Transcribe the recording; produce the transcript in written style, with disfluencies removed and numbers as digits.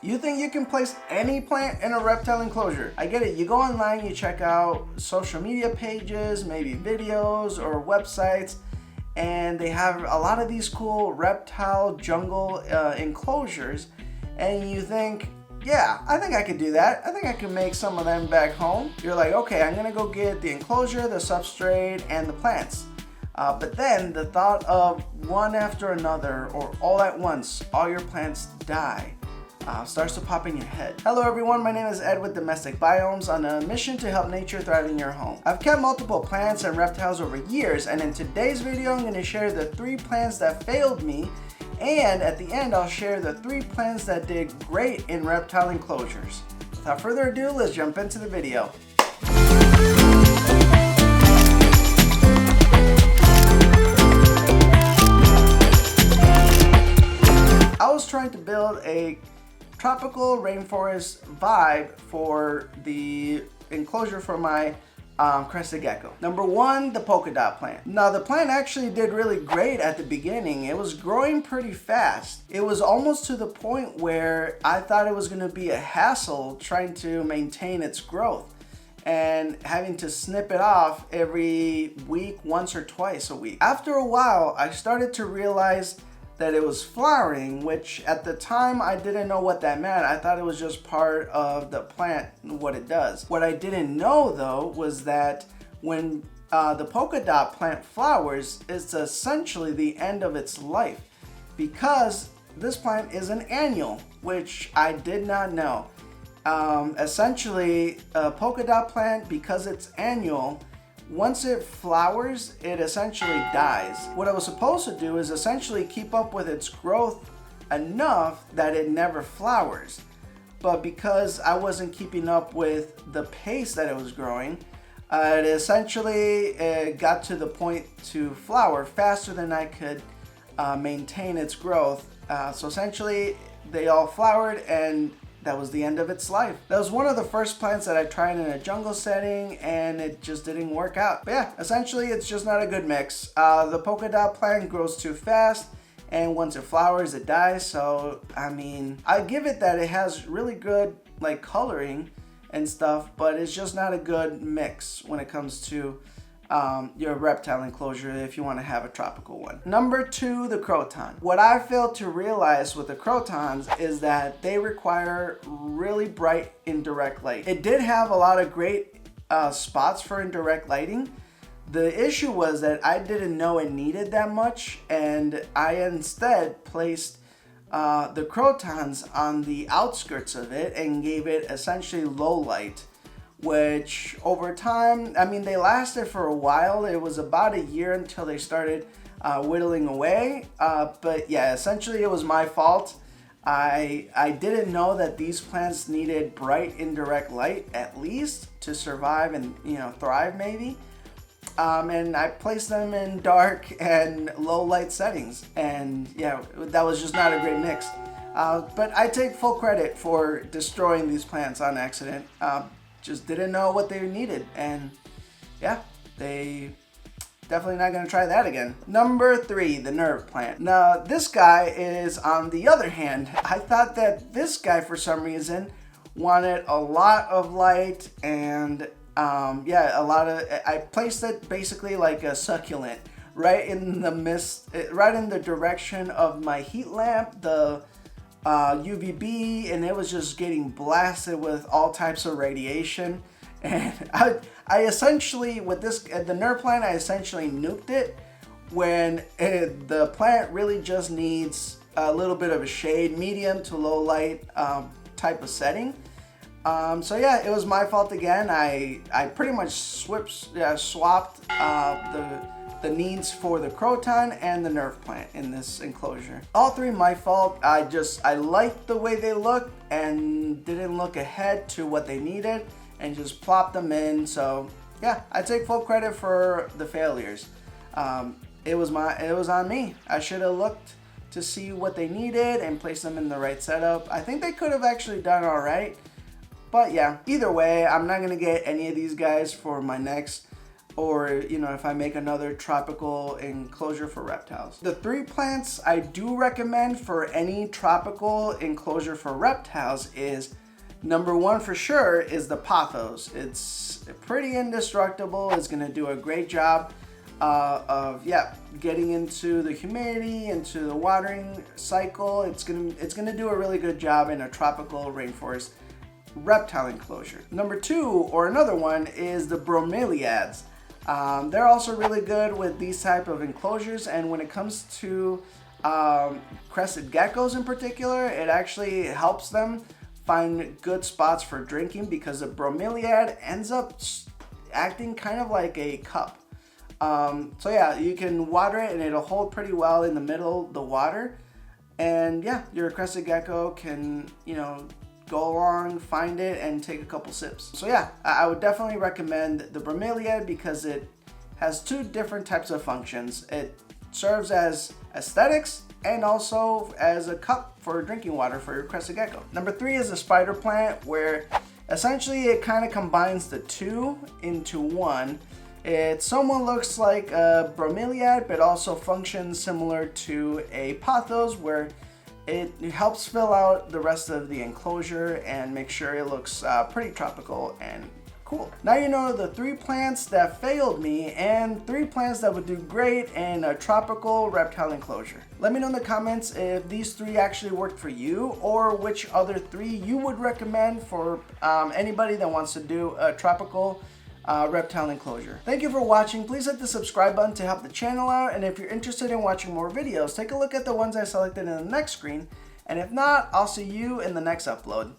You think you can place any plant in a reptile enclosure? I get it, you go online, you check out social media pages, maybe videos or websites, and they have a lot of these cool reptile jungle enclosures, and you think, yeah, I think I could do that. I think I can make some of them back home. You're like, okay, I'm gonna go get the enclosure, the substrate, and the plants. But then the thought of one after another or all at once, all your plants die, starts to pop in your head. Hello everyone, my name is Ed with Domestic Biomes on a mission to help nature thrive in your home. I've kept multiple plants and reptiles over years, and in today's video I'm going to share the 3 plants that failed me, and at the end I'll share the 3 plants that did great in reptile enclosures. Without further ado, let's jump into the video. I was trying to build a tropical rainforest vibe for the enclosure for my crested gecko. Number 1, the polka dot plant. Now the plant actually did really great at the beginning. It was growing pretty fast. It was almost to the point where I thought it was going to be a hassle trying to maintain its growth and having to snip it off every week, once or twice a week. After a while, I started to realize that it was flowering, which at the time I didn't know what that meant. I thought it was just part of the plant, what it does. What I didn't know though was that when the polka dot plant flowers, it's essentially the end of its life, because this plant is an annual, which I did not know. Essentially, a polka dot plant, because it's annual, once it flowers, it essentially dies. What I was supposed to do is essentially keep up with its growth enough that it never flowers. But because I wasn't keeping up with the pace that it was growing, it essentially got to the point to flower faster than I could maintain its growth. So essentially, they all flowered, and that was the end of its life. That was one of the first plants that I tried in a jungle setting, and it just didn't work out. But yeah, essentially it's just not a good mix. The polka dot plant grows too fast, and once it flowers it dies. So I mean, I give it that it has really good like coloring and stuff, but it's just not a good mix when it comes to your reptile enclosure if you want to have a tropical one. Number 2, the croton. What I failed to realize with the crotons is that they require really bright indirect light. It did have a lot of great spots for indirect lighting. The issue was that I didn't know it needed that much, and I instead placed the crotons on the outskirts of it and gave it essentially low light, which over time, I mean, they lasted for a while. It was about a year until they started whittling away. But yeah, essentially it was my fault. I didn't know that these plants needed bright indirect light at least to survive and, you know, thrive maybe. And I placed them in dark and low light settings. And yeah, that was just not a great mix. But I take full credit for destroying these plants on accident. Just didn't know what they needed, and yeah, they definitely not gonna try that again. Number 3, the nerve plant. Now this guy is on the other hand. I thought that this guy for some reason wanted a lot of light, and yeah, I placed it basically like a succulent right in the right in the direction of my heat lamp, the UVB, and it was just getting blasted with all types of radiation. And I essentially, with this, the nerve plant, I essentially nuked it when the plant really just needs a little bit of a shade, medium to low light type of setting. So yeah, it was my fault again. I pretty much swapped the needs for the croton and the nerve plant in this enclosure. All 3 my fault. I liked the way they looked and didn't look ahead to what they needed and just plopped them in. So yeah, I take full credit for the failures. It was on me. I should have looked to see what they needed and placed them in the right setup. I think they could have actually done all right. But yeah, either way, I'm not gonna get any of these guys for my next or if I make another tropical enclosure for reptiles. The 3 plants I do recommend for any tropical enclosure for reptiles is, number 1 for sure is the pothos. It's pretty indestructible. It's gonna do a great job of getting into the humidity, into the watering cycle. It's gonna do a really good job in a tropical rainforest reptile enclosure. Number 2, or another one, is the bromeliads. They're also really good with these type of enclosures, and when it comes to crested geckos in particular, it actually helps them find good spots for drinking because the bromeliad ends up acting kind of like a cup. So yeah, you can water it and it'll hold pretty well in the middle of the water, and yeah, your crested gecko can go along, find it, and take a couple sips. So yeah, I would definitely recommend the bromeliad because it has 2 different types of functions. It serves as aesthetics and also as a cup for drinking water for your crested gecko. Number 3 is the spider plant, where essentially it kind of combines the 2 into 1. It somewhat looks like a bromeliad, but also functions similar to a pothos, where it helps fill out the rest of the enclosure and make sure it looks pretty tropical and cool. Now you know the 3 plants that failed me and 3 plants that would do great in a tropical reptile enclosure. Let me know in the comments if these 3 actually worked for you, or which other 3 you would recommend for anybody that wants to do a tropical reptile enclosure. Thank you for watching. Please hit the subscribe button to help the channel out, and if you're interested in watching more videos, take a look at the ones I selected in the next screen, and if not, I'll see you in the next upload.